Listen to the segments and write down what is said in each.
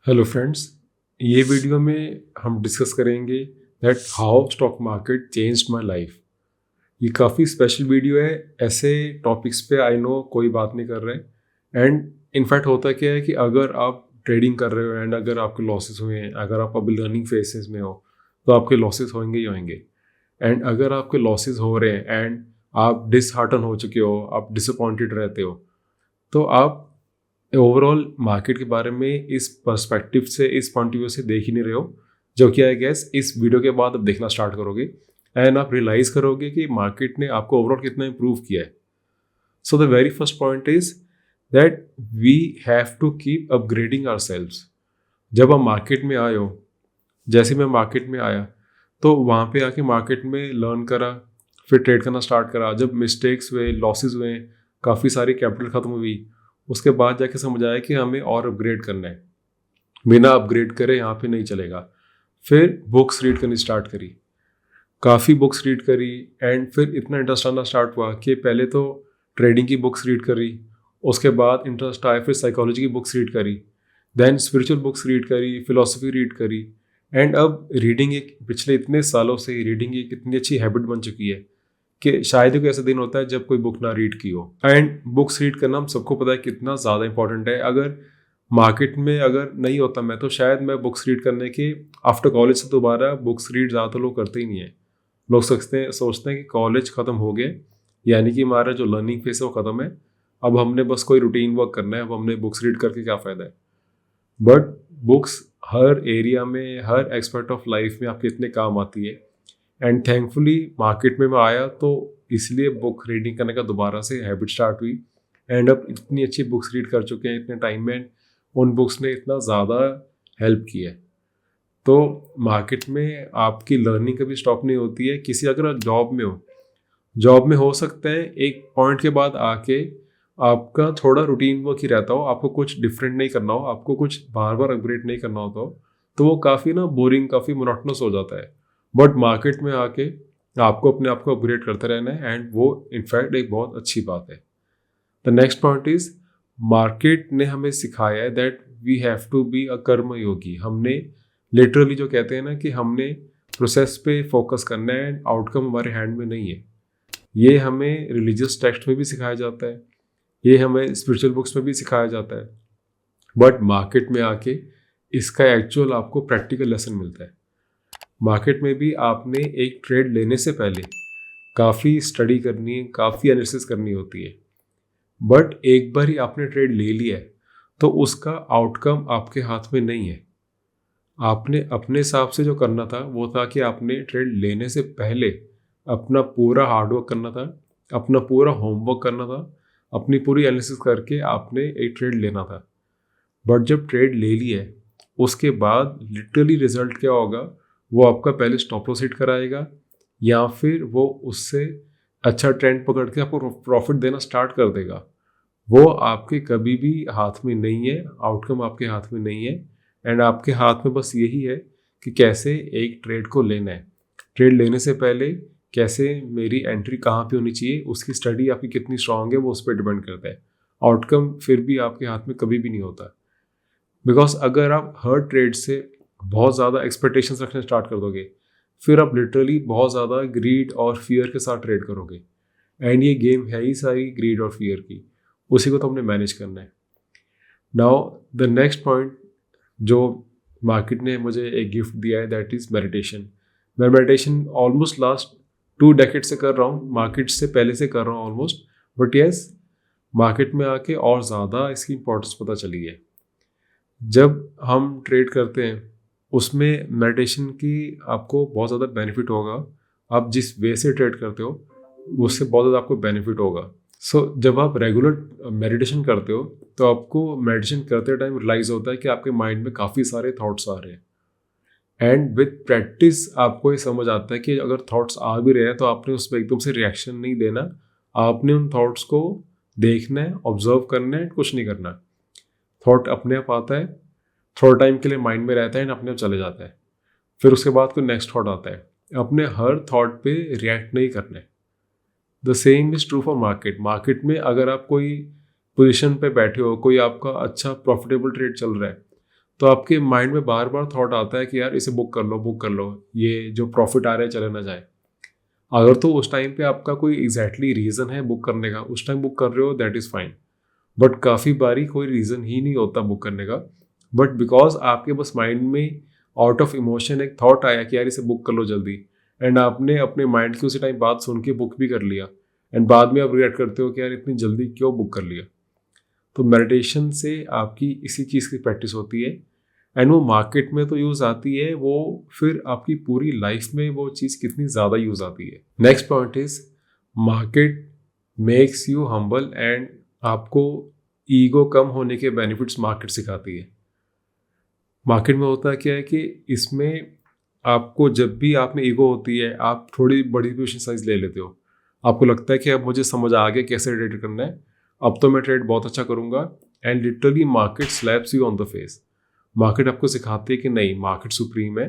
Hello friends, ये video में हम डिस्कस करेंगे that how stock market changed my life. ये काफ़ी स्पेशल वीडियो है। ऐसे टॉपिक्स पे आई नो कोई बात नहीं कर रहे एंड इनफैक्ट होता क्या है कि अगर आप ट्रेडिंग कर रहे हो एंड अगर आपके लॉसेस हुए हैं, अगर आप अभी लर्निंग फेसेस में हो तो आपके लॉसेस होंगे ही होंगे। एंड अगर आपके लॉसेस हो रहे हैं एंड आप डिसहार्टन हो चुके हो, आप डिसअपॉइंटेड रहते हो, तो आप ओवरऑल मार्केट के बारे में इस पर्सपेक्टिव से, इस पॉइंट ऑफ व्यू से देख ही नहीं रहे हो, जो कि आई गेस इस वीडियो के बाद आप देखना स्टार्ट करोगे एंड आप रियलाइज करोगे कि मार्केट ने आपको ओवरऑल कितना इंप्रूव किया है। So the very first point is that we have to keep upgrading our selves. जब आप मार्केट में आए हो, जैसे मैं मार्केट में आया तो वहाँ पे आके मार्केट में लर्न करा, फिर ट्रेड करना स्टार्ट करा। जब मिस्टेक्स हुए, लॉसेस हुए, काफ़ी सारी कैपिटल खत्म हुई, उसके बाद जाके समझ आया कि हमें और अपग्रेड करना है। बिना अपग्रेड करे यहाँ पे नहीं चलेगा। फिर बुक्स रीड करनी स्टार्ट करी, काफ़ी बुक्स रीड करी एंड फिर इतना इंटरेस्ट आना स्टार्ट हुआ कि पहले तो ट्रेडिंग की बुक्स रीड करी, उसके बाद इंटरेस्ट आया, फिर साइकोलॉजी की बुक्स रीड करी, देन स्पिरिचुअल बुक्स रीड करी, फिलोसफी रीड करी। एंड अब रीडिंग एक पिछले इतने सालों से रीडिंग एक इतनी अच्छी हैबिट बन चुकी है कि शायद ही कोई ऐसा दिन होता है जब कोई बुक ना रीड की हो। एंड बुक्स रीड करना हम सबको पता है कितना ज़्यादा इंपॉर्टेंट है। अगर मार्केट में अगर नहीं होता मैं, तो शायद मैं बुक्स रीड करने के आफ्टर कॉलेज से दोबारा बुक्स रीड ज़्यादातर लोग करते ही नहीं है। लोग सोचते हैं कि कॉलेज ख़त्म हो गए, यानी कि हमारा जो लर्निंग फेस है वो ख़त्म है, अब हमने बस कोई रूटीन वर्क करना है, अब हमने बुक्स रीड करके क्या फ़ायदा है। बट बुक्स हर एरिया में, हर एस्पेक्ट ऑफ लाइफ में आपके इतने काम आती है। एंड थैंकफुली मार्केट में मैं आया तो इसलिए बुक रीडिंग करने का दोबारा से हैबिट स्टार्ट हुई। एंड अब इतनी अच्छी बुक्स रीड कर चुके हैं इतने टाइम में, उन बुक्स ने इतना ज़्यादा हेल्प किया है। तो मार्केट में आपकी लर्निंग कभी स्टॉप नहीं होती है। किसी अगर आप जॉब में हो सकता है एक पॉइंट के बाद आके आपका थोड़ा रूटीन वर्क ही रहता हो, आपको कुछ डिफरेंट नहीं करना हो, आपको कुछ बार बार अपग्रेड नहीं करना होता हो, तो वो काफ़ी ना बोरिंग, काफ़ी मोनोटोनस हो जाता है। बट मार्केट में आके आपको अपने आप को अपग्रेड करते रहना है एंड वो इनफैक्ट एक बहुत अच्छी बात है। The next point is market ने हमें सिखाया है that we have to be a karma yogi. हमने लिटरली जो कहते हैं ना कि हमने प्रोसेस पे फोकस करना है एंड आउटकम हमारे हैंड में नहीं है। ये हमें रिलीजियस टेक्स्ट में भी सिखाया जाता है, ये हमें स्पिरिचुअल बुक्स में भी सिखाया जाता है, बट मार्केट में आके इसका एक्चुअल आपको प्रैक्टिकल लेसन मिलता है। मार्केट में भी आपने एक ट्रेड लेने से पहले काफ़ी स्टडी करनी है, काफ़ी एनालिसिस करनी होती है। बट एक बार ही आपने ट्रेड ले लिया है तो उसका आउटकम आपके हाथ में नहीं है। आपने अपने हिसाब से जो करना था वो था कि आपने ट्रेड लेने से पहले अपना पूरा हार्डवर्क करना था, अपना पूरा होमवर्क करना था, अपनी पूरी एनालिसिस करके आपने एक ट्रेड लेना था। बट जब ट्रेड ले लिया है उसके बाद लिटरली रिजल्ट क्या होगा, वो आपका पहले स्टॉप लॉस हिट कराएगा या फिर वो उससे अच्छा ट्रेंड पकड़ के आपको प्रॉफिट देना स्टार्ट कर देगा। वो आपके कभी भी हाथ में नहीं है, आउटकम आपके हाथ में नहीं है। एंड आपके हाथ में बस यही है कि कैसे एक ट्रेड को लेना है। ट्रेड लेने से पहले कैसे मेरी एंट्री कहाँ पे होनी चाहिए, उसकी स्टडी आपकी कितनी स्ट्रांग है वो उस पर डिपेंड करता है। आउटकम फिर भी आपके हाथ में कभी भी नहीं होता, बिकॉज अगर आप हर ट्रेड से बहुत ज़्यादा एक्सपेक्टेशंस रखने स्टार्ट कर दोगे, फिर आप लिटरली बहुत ज़्यादा ग्रीड और फियर के साथ ट्रेड करोगे। एंड ये गेम है ही सारी ग्रीड और फियर की, उसी को तो हमने मैनेज करना है। नाउ द नेक्स्ट पॉइंट जो मार्केट ने मुझे एक गिफ्ट दिया है दैट इज़ मेडिटेशन। मैं मेडिटेशन ऑलमोस्ट लास्ट 2 डेकेड से कर रहा हूँ, मार्केट से पहले से कर रहा हूँ ऑलमोस्ट, बट येस मार्केट में आके और ज़्यादा इसकी इंपॉर्टेंस पता चली है। जब हम ट्रेड करते हैं उसमें मेडिटेशन की आपको बहुत ज़्यादा बेनिफिट होगा। आप जिस वे से ट्रेड करते हो उससे बहुत ज़्यादा आपको बेनिफिट होगा। जब आप रेगुलर मेडिटेशन करते हो तो आपको मेडिटेशन करते टाइम रियलाइज़ होता है कि आपके माइंड में काफ़ी सारे थॉट्स आ रहे हैं। एंड विद प्रैक्टिस आपको ये समझ आता है कि अगर थॉट्स आ भी रहे हैं तो आपने उस पर एकदम से रिएक्शन नहीं देना, आपने उन थॉट्स को देखना है, ऑब्जर्व करना है, कुछ नहीं करना। थॉट अपने आप आता है, थोड़ा टाइम के लिए माइंड में रहता है एंड अपने आप चले जाता है, फिर उसके बाद कोई नेक्स्ट थॉट आता है। अपने हर थॉट पे रिएक्ट नहीं करना है। The same is true for market. Market में अगर आप कोई पोजीशन पे बैठे हो, कोई आपका अच्छा प्रॉफिटेबल ट्रेड चल रहा है, तो आपके माइंड में बार बार थॉट आता है कि यार इसे बुक कर लो, ये जो प्रॉफिट आ रहा है चले ना जाए। अगर तो उस टाइम पे आपका कोई एग्जैक्टली रीज़न है बुक करने का, उस टाइम बुक कर रहे हो, दैट इज़ फाइन। बट काफ़ी बारी कोई रीज़न ही नहीं होता बुक करने का, बट बिकॉज आपके बस माइंड में आउट ऑफ इमोशन एक थॉट आया कि यार इसे बुक कर लो जल्दी, एंड आपने अपने माइंड की उसी टाइम बात सुन के बुक भी कर लिया, एंड बाद में आप रिग्रेट करते हो कि यार इतनी जल्दी क्यों बुक कर लिया। तो मेडिटेशन से आपकी इसी चीज़ की प्रैक्टिस होती है, एंड वो मार्केट में तो यूज़ आती है, वो फिर आपकी पूरी लाइफ में वो चीज़ कितनी ज़्यादा यूज़ आती है। Next point is market makes you humble, and आपको ईगो कम होने के बेनिफिट्स मार्केट सिखाती है। मार्केट में होता क्या है कि इसमें आपको जब भी आप में ईगो होती है, आप थोड़ी बड़ी पोजीशन साइज ले लेते हो। आपको लगता है कि अब मुझे समझ आ गया कैसे ट्रेड करना है, अब तो मैं ट्रेड बहुत अच्छा करूँगा, and literally market slaps you on the face. Market आपको सिखाती है कि नहीं, मार्केट सुप्रीम है,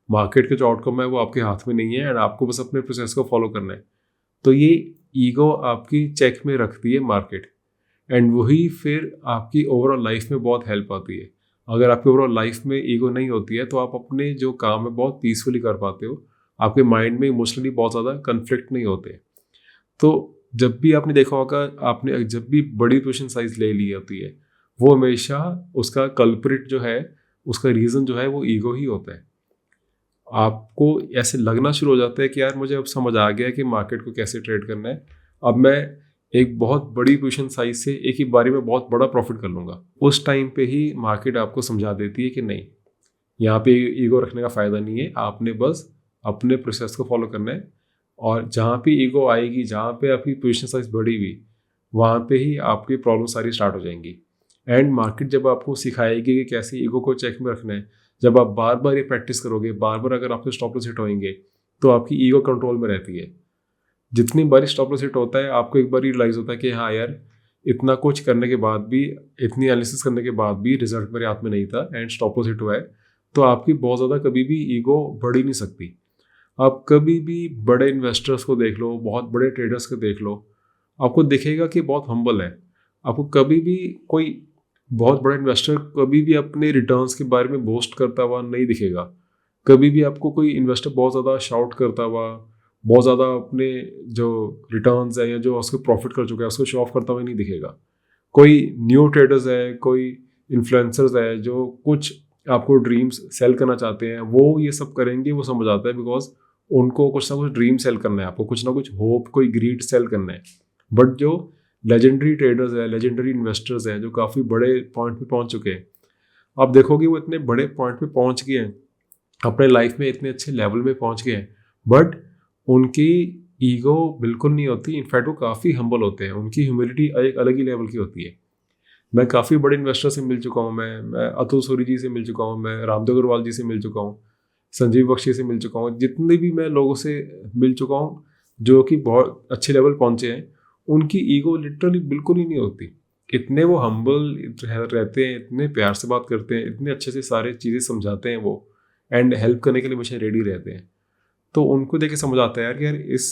मार्केट का जो आउटकम है वो आपके हाथ में नहीं है, एंड आपको बस अपने प्रोसेस को फॉलो करना है। तो ये ईगो आपकी चेक में रखती है मार्केट, एंड वही फिर आपकी ओवरऑल लाइफ में बहुत हेल्प आती है। अगर आपकी ओवरऑल लाइफ में ईगो नहीं होती है तो आप अपने जो काम है बहुत पीसफुली कर पाते हो, आपके माइंड में इमोशनली बहुत ज़्यादा कन्फ्लिक्ट नहीं होते। तो जब भी आपने देखा होगा, आपने जब भी बड़ी पोजीशन साइज ले ली होती है, वो हमेशा उसका कल्प्रिट जो है, उसका रीज़न जो है वो ईगो ही होता है। आपको ऐसे लगना शुरू हो जाता है कि यार मुझे अब समझ आ गया कि मार्केट को कैसे ट्रेड करना है, अब मैं एक बहुत बड़ी पोजीशन साइज से एक ही बारी में बहुत बड़ा प्रॉफिट कर लूँगा। उस टाइम पे ही मार्केट आपको समझा देती है कि नहीं, यहाँ पे ईगो रखने का फ़ायदा नहीं है, आपने बस अपने प्रोसेस को फॉलो करना है, और जहाँ पे ईगो आएगी, जहाँ पे आपकी पोजीशन साइज बढ़ेगी, वहाँ पे ही आपकी प्रॉब्लम सारी स्टार्ट हो जाएंगी। एंड मार्केट जब आपको सिखाएगी कि कैसे ईगो को चेक में रखना है, जब आप बार बार ये प्रैक्टिस करोगे, बार बार अगर आपके स्टॉप लॉस हिट होंगे, तो आपकी ईगो कंट्रोल में रहती है। जितनी बार स्टॉप लॉस हिट होता है, आपको एक बार रियलाइज होता है कि हाँ यार, इतना कुछ करने के बाद भी, इतनी एनालिसिस करने के बाद भी रिजल्ट मेरे हाथ में नहीं था, एंड स्टॉप लॉस हिट हुआ है, तो आपकी बहुत ज़्यादा कभी भी ईगो बढ़ ही नहीं सकती। आप कभी भी बड़े इन्वेस्टर्स को देख लो, बहुत बड़े ट्रेडर्स को देख लो, आपको दिखेगा कि बहुत हम्बल है। आपको कभी भी कोई बहुत बड़ा इन्वेस्टर कभी भी अपने रिटर्न्स के बारे में बोस्ट करता हुआ नहीं दिखेगा। कभी भी आपको कोई इन्वेस्टर बहुत ज़्यादा शाउट करता हुआ, बहुत ज़्यादा अपने जो रिटर्न्स है या जो उसको प्रॉफिट कर चुका है उसको शो ऑफ करता हुआ नहीं दिखेगा। कोई न्यू ट्रेडर्स है, कोई इन्फ्लुएंसर्स है जो कुछ आपको ड्रीम्स सेल करना चाहते हैं, वो ये सब करेंगे, वो समझ आता है, बिकॉज उनको कुछ ना कुछ ड्रीम सेल करना है, आपको कुछ ना कुछ होप, कोई ग्रीड सेल करना है। बट जो लेजेंडरी ट्रेडर्स है, लेजेंडरी इन्वेस्टर्स हैं, जो काफ़ी बड़े पॉइंट पे पहुंच चुके हैं, आप देखोगे वो इतने बड़े पॉइंट पे पहुंच गए हैं, अपने लाइफ में इतने अच्छे लेवल में पहुंच गए हैं, बट उनकी ईगो बिल्कुल नहीं होती। इनफैक्ट वो काफ़ी हम्बल होते हैं, उनकी ह्यूमिलिटी एक अलग ही लेवल की होती है। मैं काफ़ी बड़े इन्वेस्टर से मिल चुका हूँ, मैं अतुल सूरी जी से मिल चुका हूँ, मैं रामदेव अग्रवाल जी से मिल चुका हूँ, संजीव बख्शी से मिल चुका हूँ, जितने भी मैं लोगों से मिल चुका हूँ जो कि बहुत अच्छे लेवल पहुँचे हैं, उनकी ईगो लिटरली बिल्कुल ही नहीं होती। इतने वो हम्बल रहते हैं, इतने प्यार से बात करते हैं, इतने अच्छे से सारी चीज़ें समझाते हैं वो, एंड हेल्प करने के लिए हमेशा रेडी रहते हैं। तो उनको देख के समझ आता है यार कि यार इस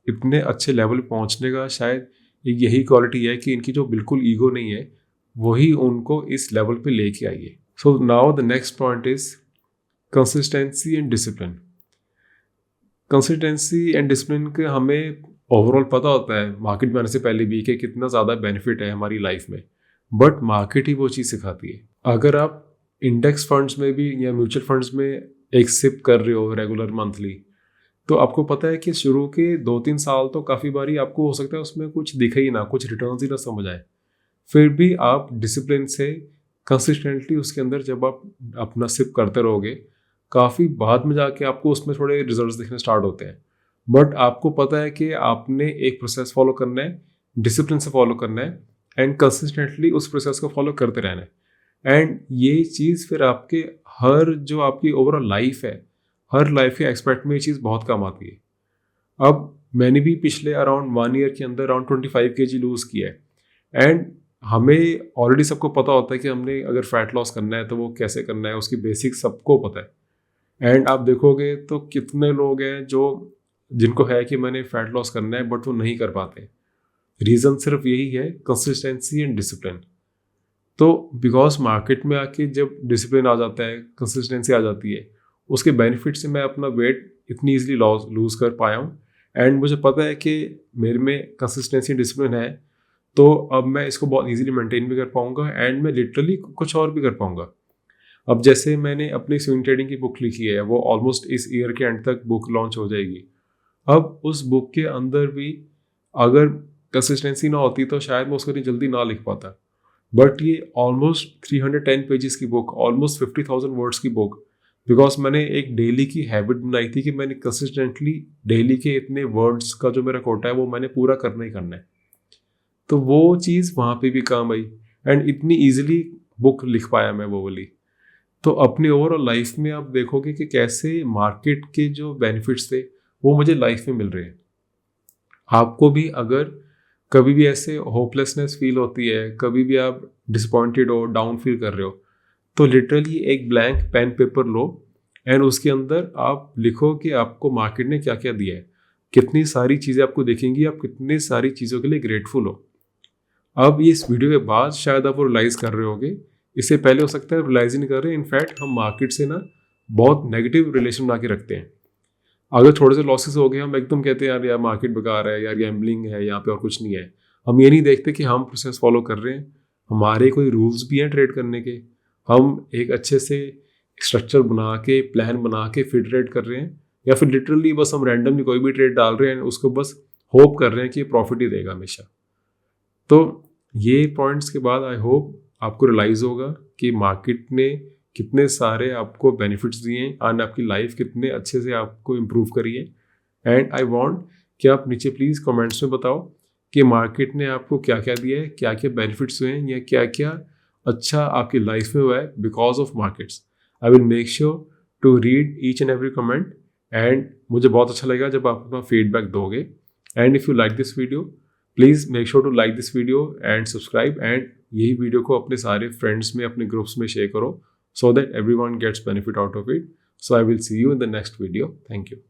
इतने अच्छे लेवल पहुँचने का शायद एक यही क्वालिटी है कि इनकी जो बिल्कुल ईगो नहीं है, वही उनको इस लेवल पे लेके आई है। So now the next point is consistency and discipline. Consistency and discipline के हमें ओवरऑल पता होता है मार्केट में आने से पहले भी कि कितना ज़्यादा बेनिफिट है हमारी लाइफ में, बट मार्केट ही वो चीज़ सिखाती है। अगर आप इंडेक्स फंड्स में भी या म्यूचुअल फंड्स में एक सिप कर रहे हो रेगुलर मंथली, तो आपको पता है कि शुरू के 2-3 साल तो काफ़ी बारी आपको हो सकता है उसमें कुछ दिखे ही ना, कुछ रिटर्न्स ही ना समझ आए। फिर भी आप डिसिप्लिन से कंसिस्टेंटली उसके अंदर जब आप अपना सिप करते रहोगे, काफ़ी बाद में जाके आपको उसमें थोड़े रिजल्ट्स दिखने स्टार्ट होते हैं। बट आपको पता है कि आपने एक प्रोसेस फॉलो करना है, डिसिप्लिन से फॉलो करना है, एंड कंसिस्टेंटली उस प्रोसेस को फॉलो करते रहना है। एंड ये चीज़ फिर आपके हर जो आपकी ओवरऑल लाइफ है, हर लाइफ के एक्सपेक्ट में ये चीज़ बहुत काम आती है। अब मैंने भी पिछले अराउंड 1 ईयर के अंदर अराउंड 25 kg लूज़ किया है, एंड हमें ऑलरेडी सबको पता होता है कि हमने अगर फैट लॉस करना है तो वो कैसे करना है, उसकी बेसिक सबको पता है। एंड आप देखोगे तो कितने लोग हैं जो जिनको है कि मैंने फैट लॉस करना है, बट वो नहीं कर पाते। रीज़न सिर्फ यही है, कंसिस्टेंसी एंड डिसिप्लिन। तो बिकॉज मार्केट में आके जब डिसिप्लिन आ जाता है, कंसिस्टेंसी आ जाती है, उसके बेनिफिट से मैं अपना वेट इतनी ईजिली लूज कर पाया हूँ। एंड मुझे पता है कि मेरे में कंसिस्टेंसी डिसिप्लिन है, तो अब मैं इसको बहुत इजीली मेंटेन भी कर पाऊंगा एंड मैं लिटरली कुछ और भी कर पाऊंगा। अब जैसे मैंने अपनी स्विंग ट्रेडिंग की बुक लिखी है, वो ऑलमोस्ट इस ईयर के एंड तक बुक लॉन्च हो जाएगी। अब उस बुक के अंदर भी अगर कंसिस्टेंसी ना होती तो शायद मैं उसको इतनी जल्दी ना लिख पाता। बट ये ऑलमोस्ट 310 पेजेस की बुक, ऑलमोस्ट 50,000 वर्ड्स की बुक, बिकॉज मैंने एक डेली की हैबिट बनाई थी कि मैंने कंसिस्टेंटली डेली के इतने वर्ड्स का जो मेरा कोटा है वो मैंने पूरा करना ही करना है। तो वो चीज़ वहाँ पे भी काम आई एंड इतनी ईजिली बुक लिख पाया मैं वो वाली। तो अपनी ओवरऑल लाइफ में आप देखोगे कि कैसे मार्केट के जो बेनिफिट्स थे वो मुझे लाइफ में मिल रहे हैं। आपको भी अगर कभी भी ऐसे होपलेसनेस फील होती है, कभी भी आप डिसअपॉइंटेड हो, डाउन फील कर रहे हो, तो लिटरली एक ब्लैंक पेन पेपर लो एंड उसके अंदर आप लिखो कि आपको मार्केट ने क्या क्या दिया है, कितनी सारी चीज़ें आपको देखेंगी, आप कितनी सारी चीज़ों के लिए ग्रेटफुल हो। अब ये इस वीडियो के बाद शायद आप वो रियलाइज़ कर रहे होगे, इससे पहले हो सकता है रियलाइज़ ही नहीं कर रहे। इनफैक्ट हम मार्केट से ना बहुत नेगेटिव रिलेशन बना के रखते हैं। अगर थोड़े से लॉसेस हो गए हम एकदम कहते हैं यार मार्केट बेकार है, यार गैम्बलिंग है, यहाँ पे और कुछ नहीं है। हम ये नहीं देखते कि हम प्रोसेस फॉलो कर रहे हैं, हमारे कोई रूल्स भी हैं ट्रेड करने के, हम एक अच्छे से स्ट्रक्चर बना के, प्लान बना के फिर ट्रेड कर रहे हैं, या फिर लिटरली बस हम रैंडमली कोई भी ट्रेड डाल रहे हैं उसको बस होप कर रहे हैं कि प्रॉफिट ही देगा हमेशा। तो ये पॉइंट्स के बाद आई होप आपको रियलाइज़ होगा कि मार्केट ने कितने सारे आपको बेनिफिट्स दिए हैं एंड आपकी लाइफ कितने अच्छे से आपको इम्प्रूव करी है। एंड आई वांट कि आप नीचे प्लीज़ कमेंट्स में बताओ कि मार्केट ने आपको क्या क्या दिया है, क्या क्या बेनिफिट्स हुए हैं, या क्या क्या अच्छा आपकी लाइफ में हुआ है because of markets. I will make sure to read each and every comment and मुझे बहुत अच्छा लगेगा जब आप अपना फीडबैक दोगे। And if you like this video please make sure to like this video and subscribe, and यही video को अपने सारे फ्रेंड्स में, अपने ग्रुप्स में शेयर करो so that everyone gets benefit out of it. So I will see you in the next video. Thank you.